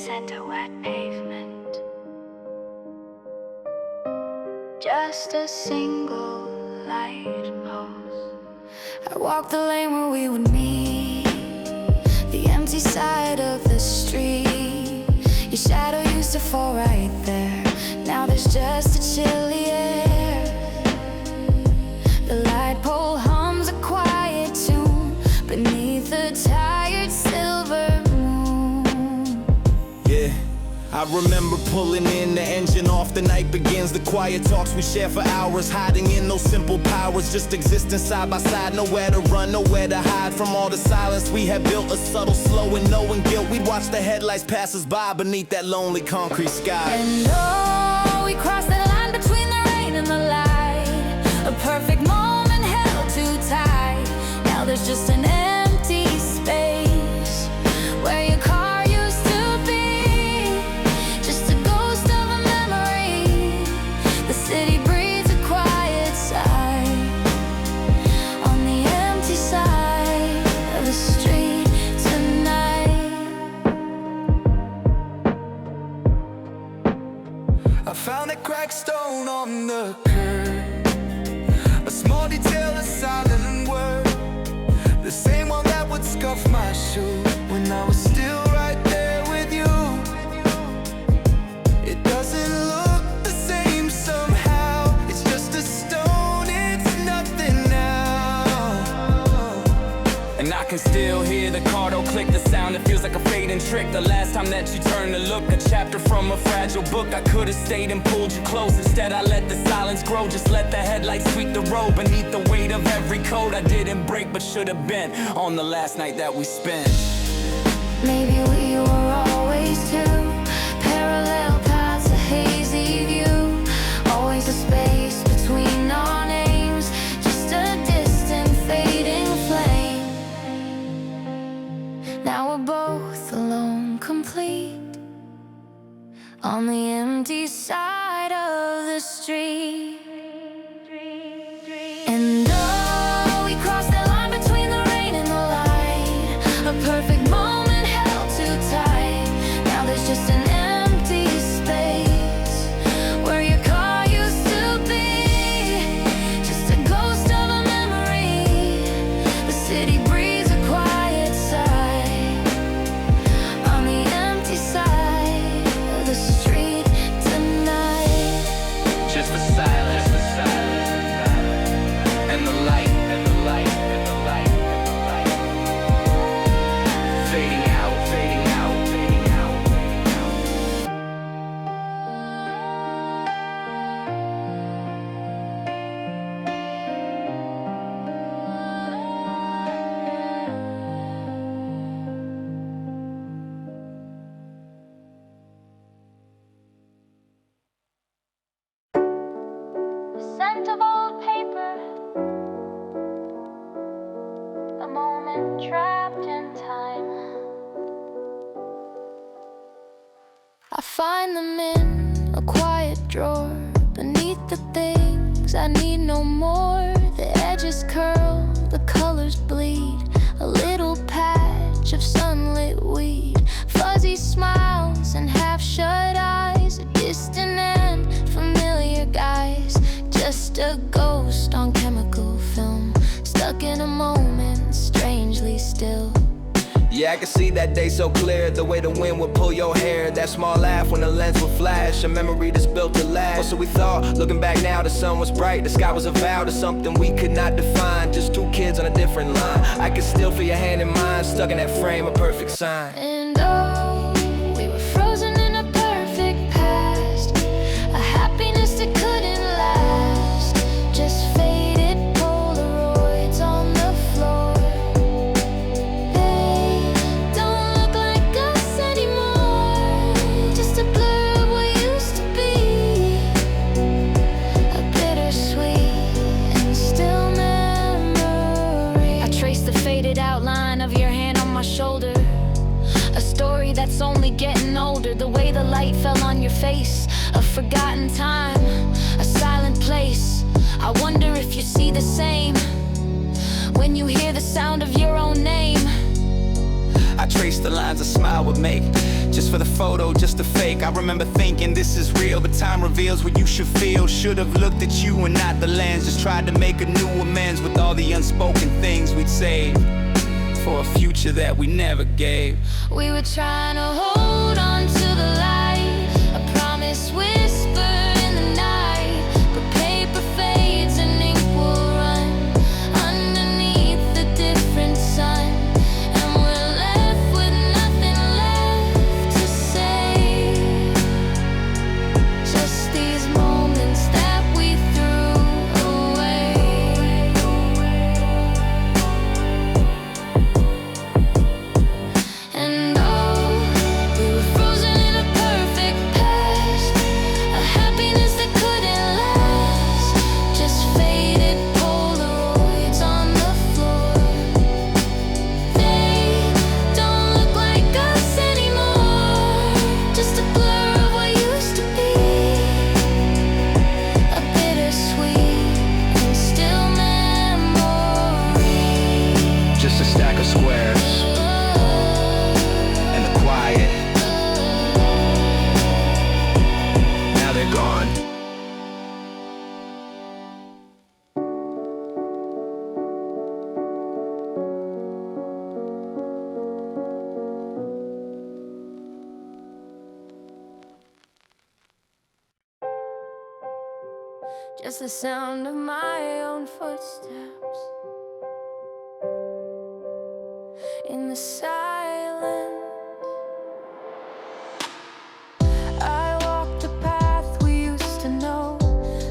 scent of wet pavement. Just a single light post. I walked the lane where we would meet, the empty side of the street. Your shadow used to fall right there. Now there's just a chilly air. The light pole hums a quiet tune beneath the tired silver moon. Yeah, I remember pulling in, the engine off, the night begins. The quiet talks we share for hours, hiding in those simple powers, just existing side by side. Nowhere to run, nowhere to hide from all the silence we had built. A subtle, slow and knowing guilt. We'd watch the headlights pass us by beneath that lonely concrete sky. And oh, we crossed that line between the rain and the light, a perfect moment held too tight. Now there's just an empty space where your car used to be, just a ghost of a memory. The city breathes a quiet sigh on the empty side of the street tonight. I found a cracked stone on the curb, a small detail, a silent word, the same one that would scuff my shoe when I was still right there with you. It doesn't look the same somehow. It's just a stone, it's nothing now. And I can still hear the car door click, the sound, it feels like a fading trick. The last time that you turned to look, a chapter from a fragile book. I could have stayed and pulled you close. Instead I let the silence grow, just let the headlights sweep the road. Beneath the weight of every code I didn't break but should have been on the last night that we spent. Maybe we were always two parallel paths, a hazy view. Always a space between our names, just a distant fading flame. Now we're both alone, complete, on the empty side of the street. And oh, we crossed that line between the rain and the light, a perfect moment held too tight. Now there's just an empty space where your car used to be, just a ghost of a memory. The city breathes a quiet sigh on the empty side of the street tonight. Just the silence, and the light, and the light, and the light, and the light, fading out, fading out, fading out, fading out. The scent of old paper, a moment trapped in time. I find them in a quiet drawer, beneath the things I need no more. The edges curl, the colors bleed, a little patch of sunlit weed, fuzzy smiles and half-shut eyes, a distant and familiar guise. Just a ghost on chemical film, stuck in a moment, strangely still. Yeah, I can see that day so clear, the way the wind would pull your hair. That small laugh when the lens would flash, a memory that's built to last. Or so we thought, looking back now, the sun was bright, the sky was a vow to something we could not define. Just two kids on a different line. I can still feel your hand in mine, stuck in that frame, a perfect sign. And oh, we were frozen in a perfect past, a happiness that couldn't last, just faded Polaroids on the floor. They don't look like us anymore, just a blur of what used to be, a bittersweet and still memory. I trace the faded outline of your hand on my shoulder, a story that's only getting older. The way the light fell on your face, a forgotten time, a silent place. I wonder if you see the same when you hear the sound of your own name. I traced the lines a smile would make, just for the photo, just a fake. I remember thinking this is real, but time reveals what you should feel. Should've looked at you and not the lens. Just tried to make a new amends with all the unspoken things we'd saved for a future that we never gave. We were trying to hold on to the light, a promise whisper in the night. But paper fades and ink will run underneath the different sun, and we're left with nothing left to say. Just these moments that we threw away. And oh, we were frozen in a perfect past, a happiness that couldn't last. Just faded Polaroids on the floor. They don't look like us anymore, just a blur of what used to be. A bittersweet and still memory. Just a stack of squares and the quiet. Now they're gone. Just the sound of my own footsteps in the silence. I walk the path we used to know,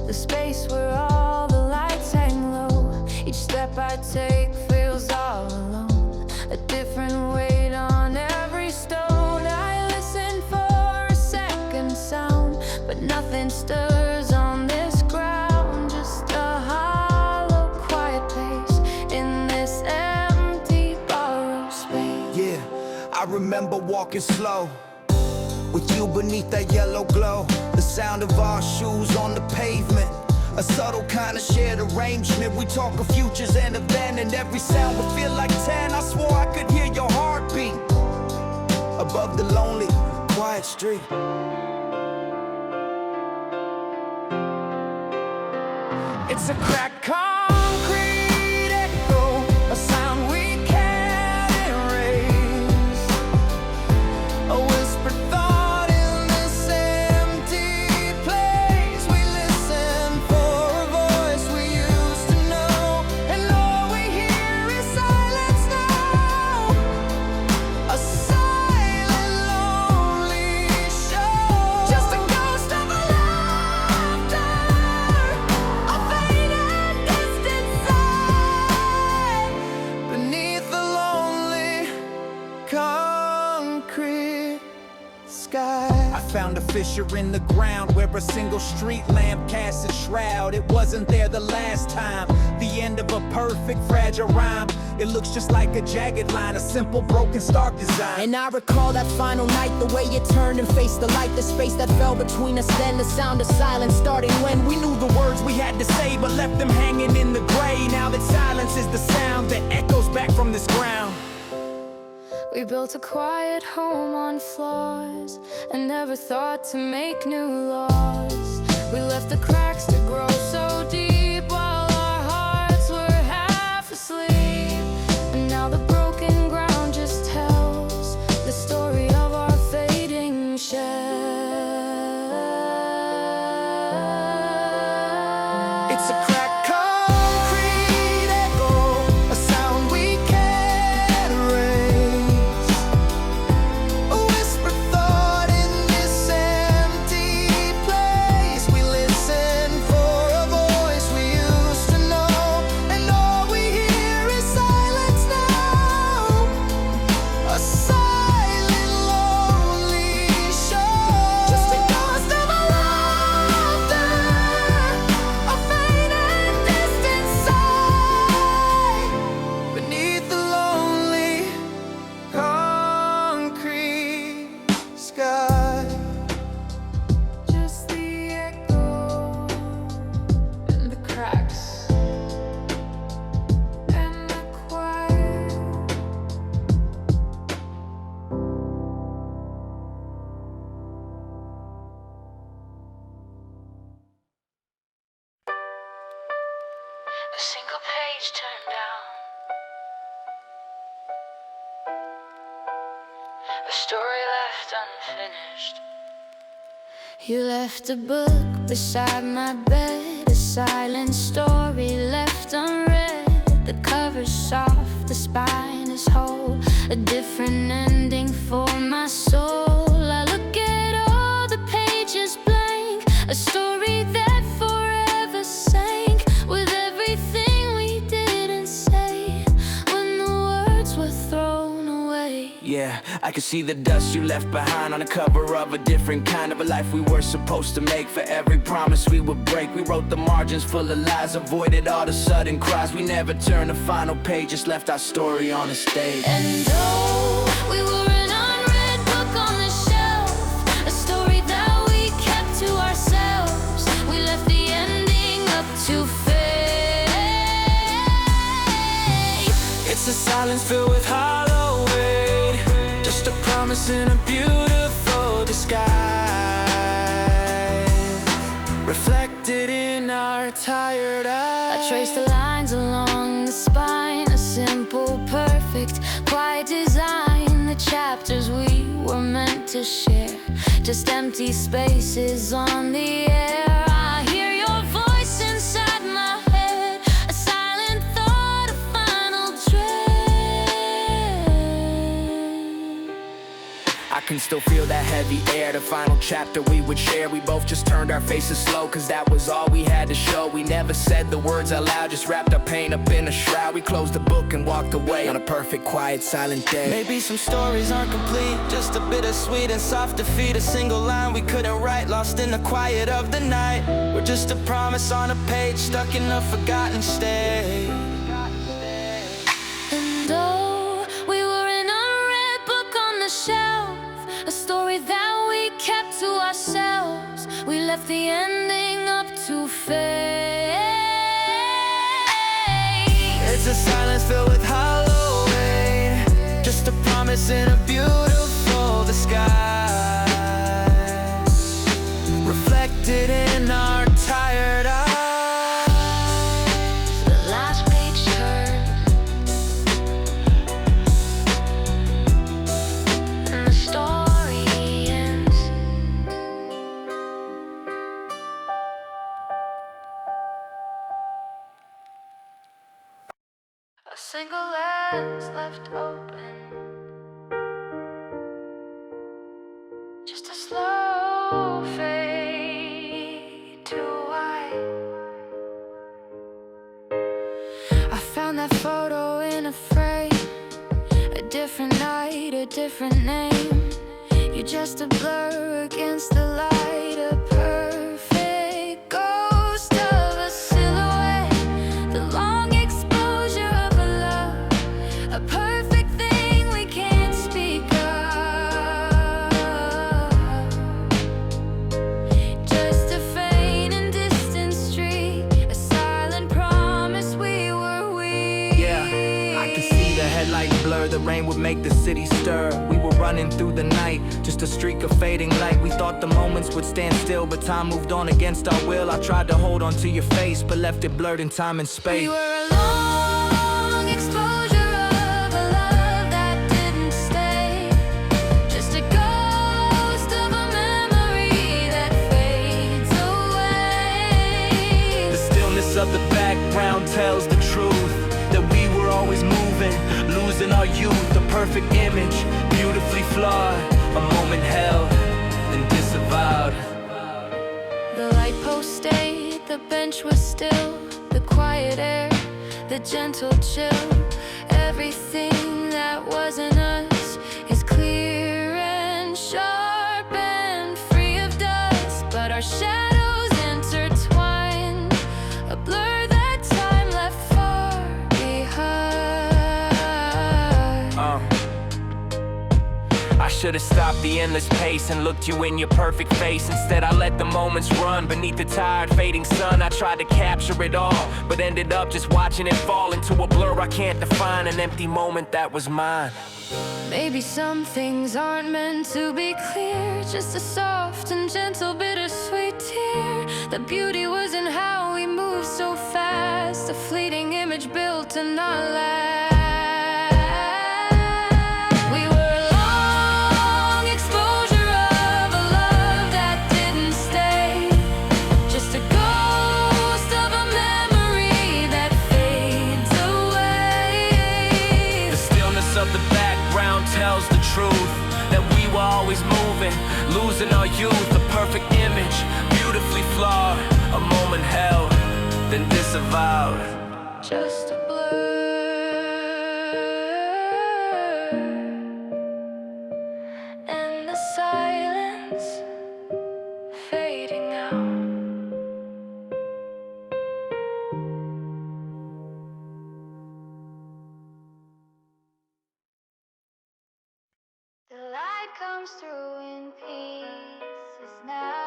the space where all the lights hang low. Each step I take feels all alone, a different weight on every stone. I listen for a second sound, but nothing stirs on this ground. Just a hollow, quiet place in this empty, borrowed space. Yeah, I remember walking slow with you beneath that yellow glow. The sound of our shoes on the pavement, a subtle kind of shared arrangement. We talk of futures and abandoned. Every sound would feel like 10. I swore I could hear your heartbeat above the lonely, quiet street. It's a cracked concrete echo, a sound we can't erase, a whispered thought in this empty place. We listen for a voice we used to know, and all we hear is silence now. A silent, lonely show, just a ghost of a laughter, a faded, distant sigh beneath the lonely concrete sky. I found a fissure in the ground where a single street lamp casts its shroud. It wasn't there the last time. The end of a perfect, fragile rhyme. It looks just like a jagged line, a simple, broken, stark design. And I recall that final night, the way you turned and faced the light, the space that fell between us, then the sound of silence starting when We knew the words we had to say, but left them hanging in the gray. Now that silence is the sound that echoes back from this ground. We built a quiet home on floors and never thought to make new laws. We left the cracks to grow so deep while our hearts were half asleep. And now the broken ground just tells the story of our fading shell. It's a cracked concrete echo, a sound we can't erase, a whispered thought in this empty place. We listen for a voice a story left unfinished. You left a book beside my bed, a silent story left unread. The cover's soft, the spine is whole, a different ending for my soul. I look at all the pages blank, a story that forever sank with everything we didn't say when the words were thrown away. Yeah, I can see the dust you left behind on the cover of a different kind of a life we were supposed to make. For every promise we would break, we wrote the margins full of lies, avoided all the sudden cries. We never turned the final page, just left our story on the stage. And oh, we were an unread book on the shelf, a story that we kept to ourselves. We left the ending up to fate. It's a silence filled with hollow weight, just a promise in a beautiful disguise, reflected in our tired eyes. I traced the lines along the spine, a simple, perfect, quiet design. The chapters we were meant to share, just empty spaces on the air. I hear your voice inside my head, a silent thought, a final dread. I can still feel that heavy air, the final chapter we would share. We both just turned our faces slow, cause that was all we had to show. We never said the words out loud, just wrapped our pain up in a shroud. We closed the book and walked away on a perfect, quiet, silent day. Maybe some stories aren't complete, just a bittersweet and soft defeat. A single line we couldn't write, lost in the quiet of the night. We're just a promise on a page, stuck in a forgotten state. And oh, we were an unread book on the shelf, a story that we kept to ourselves. We left the ending up to fate. It's a silence filled with hollow weight, just a promise in a beautiful disguise, reflected in our tired eyes. The last page turned, and the story ends. A single lens left open, just a slow fade to white. I found that photo in a frame, a different night, a different name. You're just a blur against the light, a perfect ghost of a silhouette. The long exposure of a love, a perfect thing we can't speak of. Just a faint and distant street, a silent promise we were weak. Yeah, I can see the headlight blur, the rain would make the city stir. We were running through the night, just a streak of fading light. We thought the moments would stand still, but time moved on against our will. I tried to hold on to your face, but left it blurred in time and space. We were a long exposure of a love that didn't stay, just a ghost of a memory that fades away. The stillness of the background tells the truth, that we were always moving, losing our youth. A perfect image, beautifully flawed, a moment held and disavowed. The light post stayed, the bench was still, the quiet air, the gentle chill. Everything that wasn't us is clear and sharp and free of dust, but our shadows intertwine, a blur that time left far behind. I should have stopped the endless pace and looked you in your perfect face. Instead I let the moments run beneath the tired fading sun. I tried to capture it all, but ended up just watching it fall into a blur I can't define, an empty moment that was mine. Maybe some things aren't meant to be clear, just a soft and gentle bittersweet tear. The beauty was in how we moved so fast, a fleeting image built to not last. We were alone truth, that we were always moving, losing our youth. A perfect image, beautifully flawed, a moment held, then disavowed. Just a blur, and the silence fading out. The light comes through in pieces now.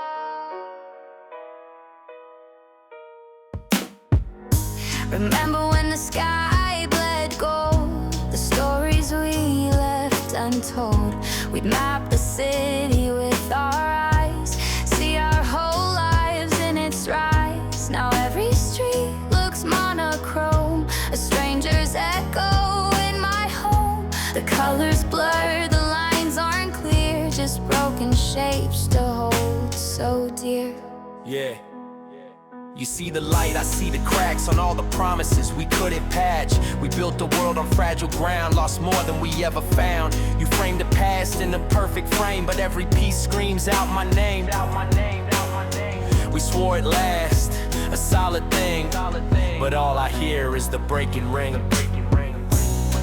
Remember when the sky bled gold, the stories we left untold. We'd map the city with our eyes, see our whole lives in its rise. Now every street looks monochrome, a stranger's echo in my home. The colors blur, the lines aren't clear, just broken shapes to hold so dear. Yeah. You see the light, I see the cracks on all the promises we couldn't patch. We built the world on fragile ground, lost more than we ever found. You framed the past in a perfect frame, but every piece screams out my name. We swore it last, a solid thing, but all I hear is the breaking ring.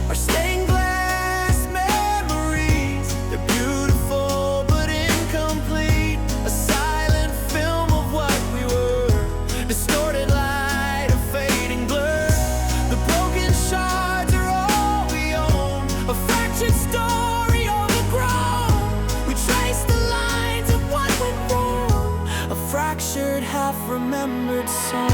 Our stained glass memories, they're beautiful but incomplete. A silent film of what we were, distorted light, a fading blur. The broken shards are all we own, a fractured story overgrown. We trace the lines of what went wrong, a fractured, half-remembered song.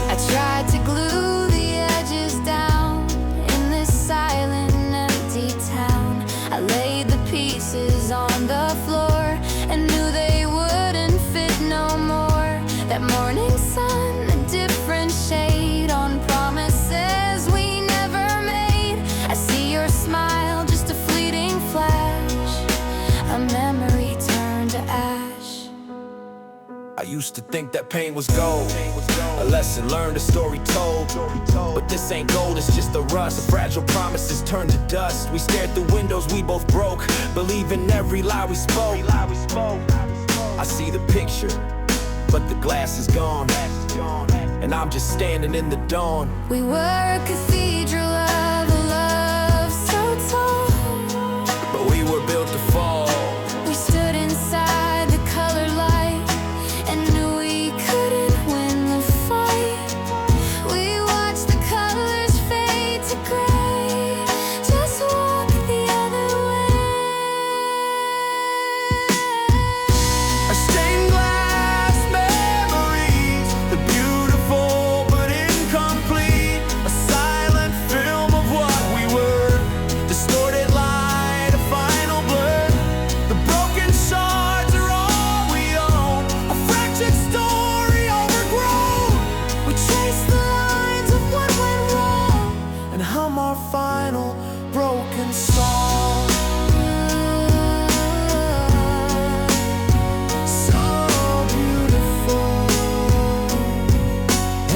I tried to glue the edges down in this silent, empty town. I laid the pieces on the floor and knew they wouldn't fit no more. That morning sun, a different shade on promises we never made. I see your smile, just a fleeting flash, a memory turned to ash. I used to think that pain was gold, a lesson learned, a story told. But this ain't gold, it's just the rust. Fragile promises turned to dust. We stared through windows we both broke, believing every lie we spoke. I see the picture, but the glass is gone, and I'm just standing in the dawn. We were a cathedral of a love so tall, But we were built to fall. we stood inside the colored light and knew we couldn't win the fight. We watched the colors fade to gray, just walk the other way. Our stained glass memories, they're beautiful but incomplete. A silent film of what we were, distorted light, a final blur. The broken shards are all we own, a fractured story overgrown. We chase the lines of what went wrong and hum our final broken song. So beautiful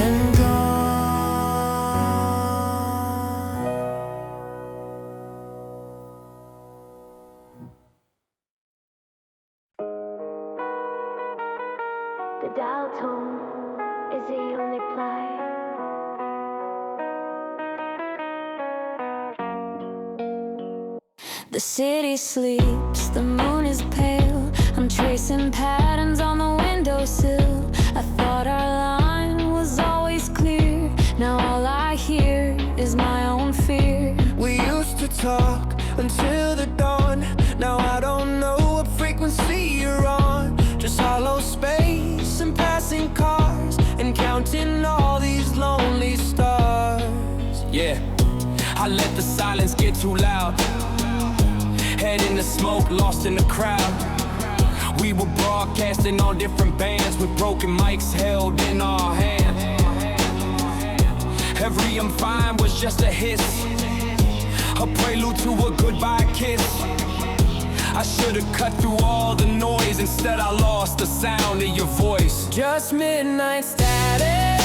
and gone. The dial tone is the only play. The city sleeps, the moon is pale. I'm tracing patterns on the windowsill. I thought our line was always clear. Now all I hear is my own fear. We used to talk until the dawn. Now I don't know what frequency you're on. Just hollow space and passing cars and counting all these lonely stars. Yeah, I let the silence get too loud. Head in the smoke, lost in the crowd. We were broadcasting on different bands with broken mics held in our hands. Every I'm fine was just a hiss, a prelude to a goodbye kiss. I should've cut through all the noise, instead I lost the sound of your voice. Just midnight static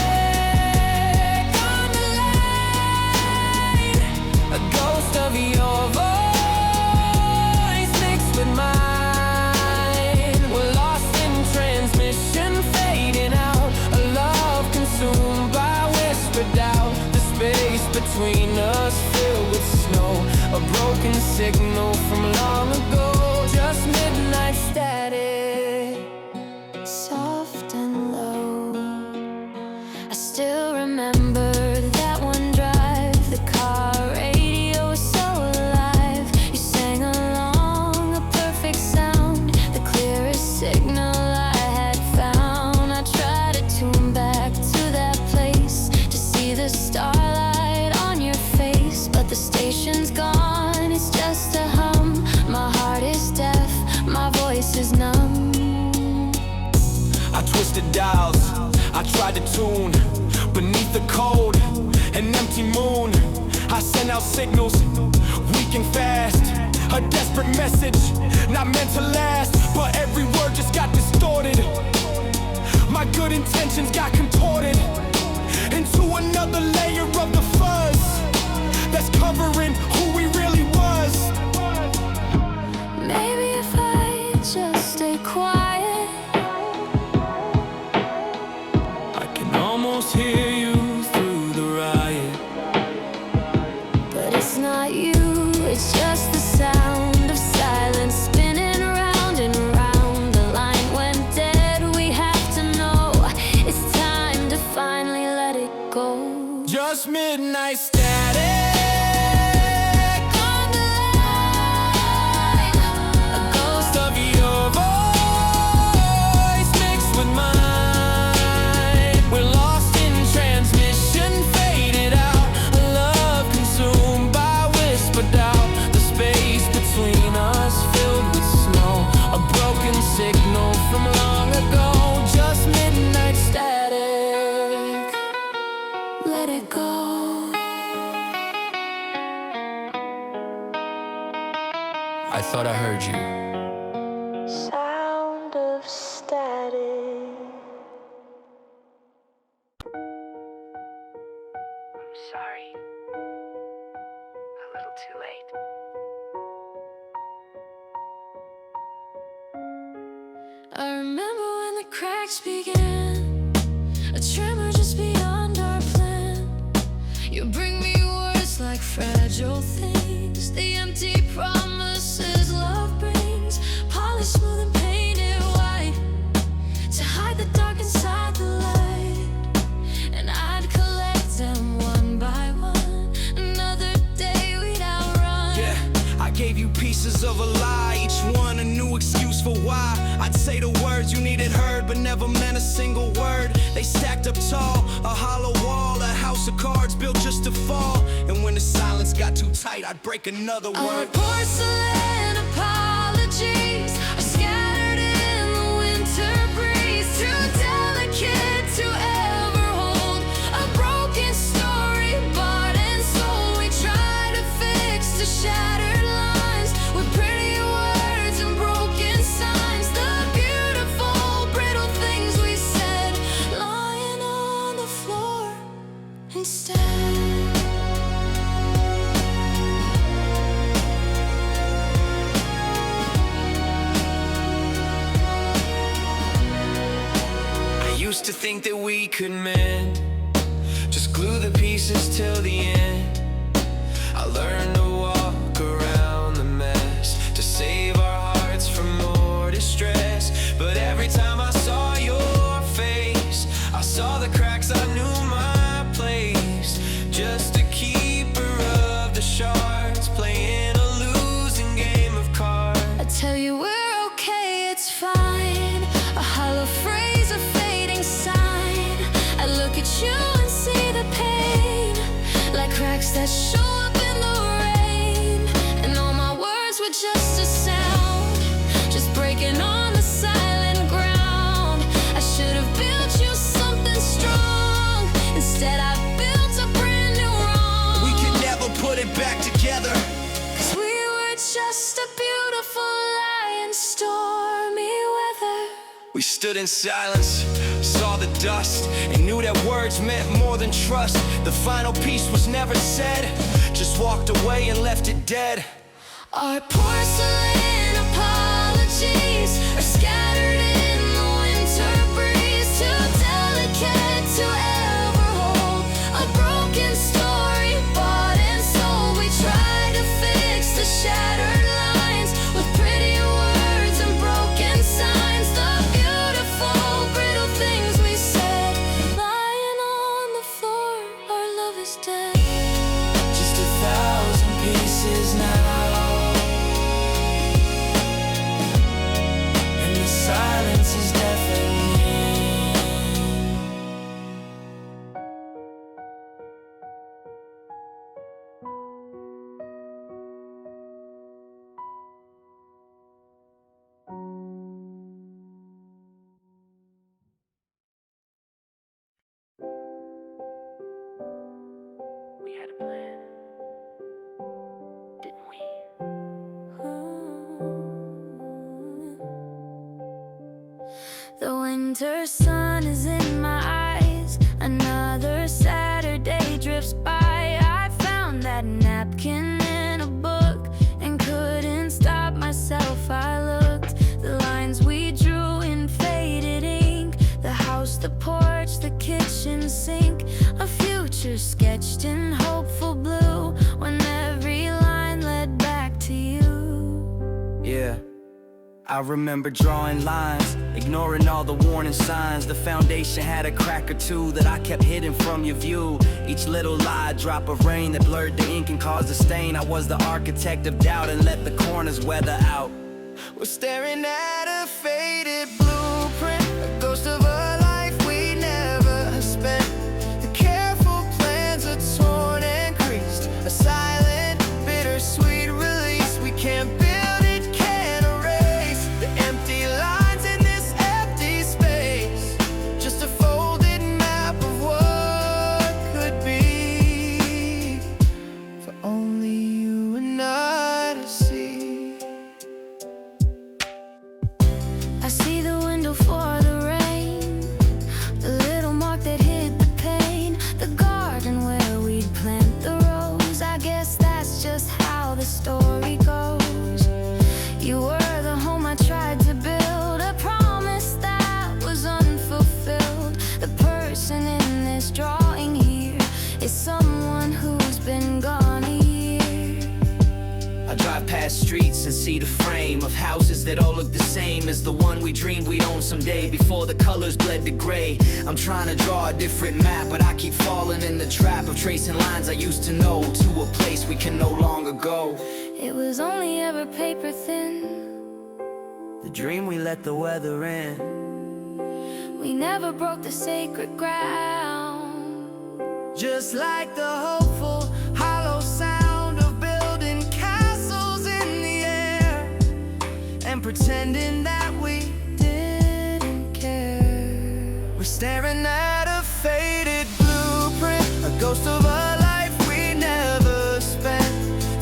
between us filled with snow, a broken signal from long ago, just midnight static, soft and low. I still remember that one drive, the car radio was so alive. You sang along, a perfect sound, the clearest signal I had found. I tried to tune back to that place to see the starlight on your face, but the station's gone, it's just a hum. My heart is deaf, my voice is numb. I twisted dials, I tried to tune beneath the cold, an empty moon. I sent out signals, weak and fast, a desperate message, not meant to last, but every word just got distorted. My good intentions got contorted into another layer of the fuzz that's covering who we really was. Maybe if I just stay quiet, I can almost hear you through the riot. but it's not you, it's just the sound of silence spinning around and around. The line went dead, we have to know it's time to finally let it go. Just midnight static. On the line, a ghost Of your voice mixed with mine, we're lost in transmission, faded out, a love consumed by whispered doubt. The space between us filled with snow, a broken signal from long ago, just midnight static. let it go. I thought I heard you. Sound of static. I'm sorry. A little too late. I remember when the cracks began, a tremor just beyond our plan. You bring me words like fragile things, the empty promises love brings, polished smooth and painted white, to hide the dark inside the light. And I'd collect them one by one, another day we'd outrun. Yeah, I gave you pieces of a lie, each one a new excuse for why. I'd say the words you needed heard, but never meant a single word. They stacked up tall, a hollow wall, a house of cards built just to fall. And when the silence got too tight, I'd break another Our word. porcelain apologies are scattered in the winter breeze, too delicate to ever hold a broken story, bought and sold. We try to fix the shattered lines with pretty words and broken signs, the beautiful brittle things we said lying on the floor instead. I used to think that we could mend, just glue the pieces till the end. I learned to walk around the mess, to save our hearts from more distress. But every time I saw your face, I saw the cracks, I knew my place. Just a keeper of the shards, playing a losing game of cards. I tell you we're okay, it's fine. A hollow phrase, a fading sign. I look at you and see the pain, like cracks that show up in the rain. And all my words were just a sound, just breaking on the silent ground. I should have built you something strong, instead I built a brand new wrong. We could never put it back together. 'Cause we were just a beautiful lie in stormy weather. We stood in silence, saw the dust, and knew that words meant more than trust. The final piece was never said, just walked away and left it dead. Our porcelain apologies are scattered in the winter breeze, too delicate to ever hold a broken story, distant. Just 1,000 pieces now, and the silence is deafening. We had a plan, didn't we? The winter sun is in my eyes. Another Saturday drifts by. I found that napkin in a book and couldn't stop myself. I looked, the lines we drew in faded ink, the house, the porch, the kitchen sink, a future sketched in hopeful blue when every line led back to you. Yeah, I remember drawing lines, ignoring all the warning signs. The foundation had a crack or two that I kept hidden from your view. Each little lie, drop of rain that blurred the ink and caused a stain. I was the architect of doubt and let the corners weather out. We're staring at a faded blueprint, a ghost of a life we never spent. The careful plans are torn and creased, a silent, bittersweet release. We can't build it, can't erase the empty lines in this empty space. Just a folded map of what could be, for only you and I to see. I see the window for the rain, the little mark that hid the pain, the garden where we'd plant the rose. I guess that's just how the story goes. You were the home I tried to build, a promise that was unfulfilled. The person in this drawing here is someone who's been gone a year. I drive past streets and see the frame of houses that all look the same as the one we dreamed we'd own someday, before the colors bled to gray. I'm trying to draw a different map, but I keep falling in the trap of tracing lines I used to know to a place we can no longer go. It was only ever paper thin. The dream we let the weather in. We never broke the sacred ground. Just like the hopeful, hollow sound of building castles in the air, and pretending that we Didn't care. were staring at a faded blueprint, a ghost of a life we never spent.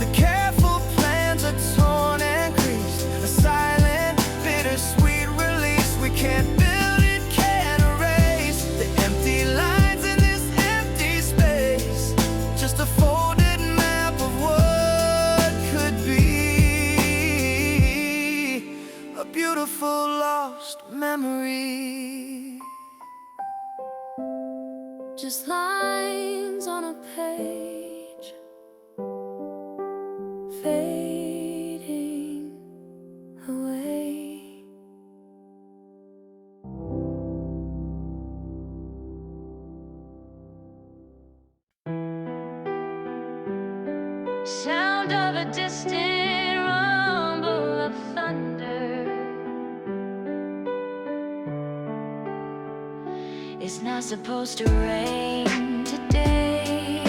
The careful plans are torn and creased, a silent, bittersweet release. We can't build it, can't erase the empty lines in this empty space. Just a folded map of what could be, a beautiful lost memory. Just lines on a page, fading away. Sound of a distant rumble of thunder. It's not supposed to rain today.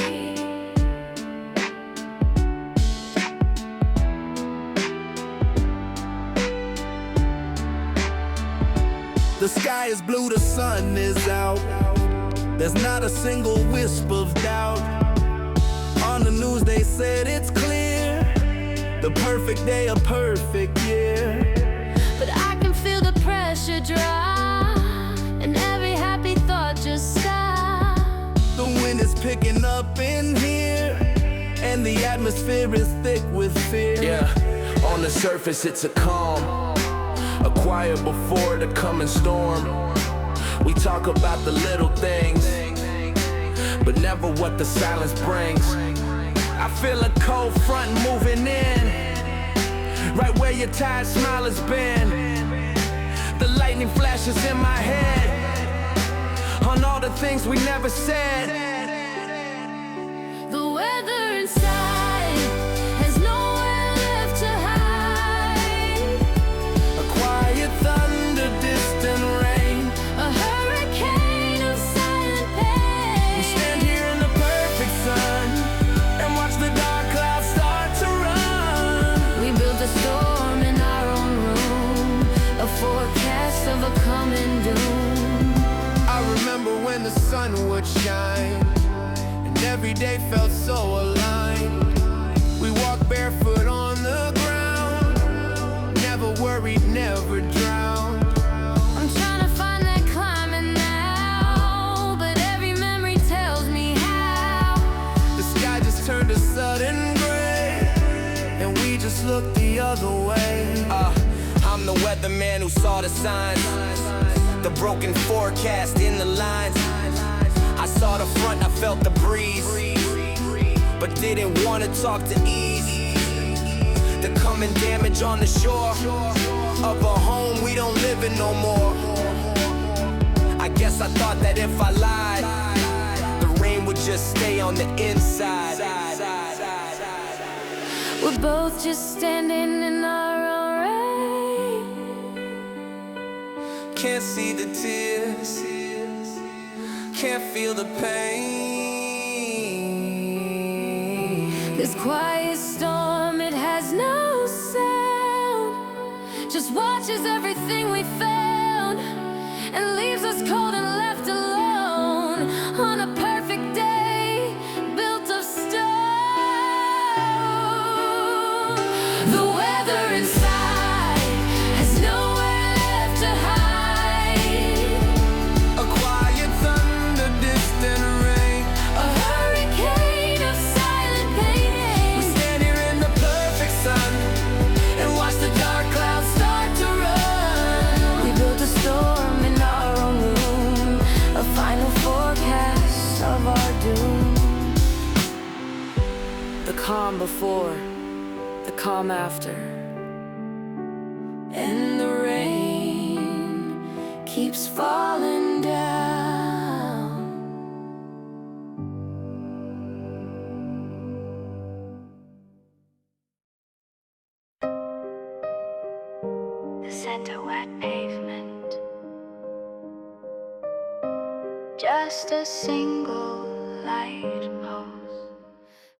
The sky is blue, the sun is out. There's not a single wisp of doubt. On the news they said it's clear, the perfect day, a perfect year. But I can feel the pressure drop, and every happy thought just stops. The wind is picking up in here, and the atmosphere is thick with fear. Yeah, on the surface it's a calm, a quiet before the coming storm. We talk about the little things, but never what the silence brings. I feel a cold front moving in, right where your tired smile has been. The lightning flashes in my head, on all the things we never said. every day felt so aligned. We walked barefoot on the ground, never worried, never drowned. I'm trying to find that climbing now, but every memory tells me how. The sky just turned a sudden gray, and we just looked the other way. I'm the weatherman who saw the signs, the broken forecast in the lines. I saw the front, I felt the breeze, but didn't want to talk to ease. The coming damage on the shore of a home we don't live in no more. I guess I thought that if I lied, the rain would just stay on the inside. We're both just standing in our own rain. Can't see the tears, can't feel the pain. This quiet storm, it has no sound, just watches everything we found and leaves us cold and left alone on a perfect day built of stone. The weather inside has nowhere left to hide. A quiet thunder, distant rain, A hurricane of silent pain. we stand here in the perfect sun And watch the dark clouds start to run. We built a storm in our own room, a final forecast of our doom. The calm before, the calm after, and the rain keeps falling down. The scent of wet pavement. Just a single light pole.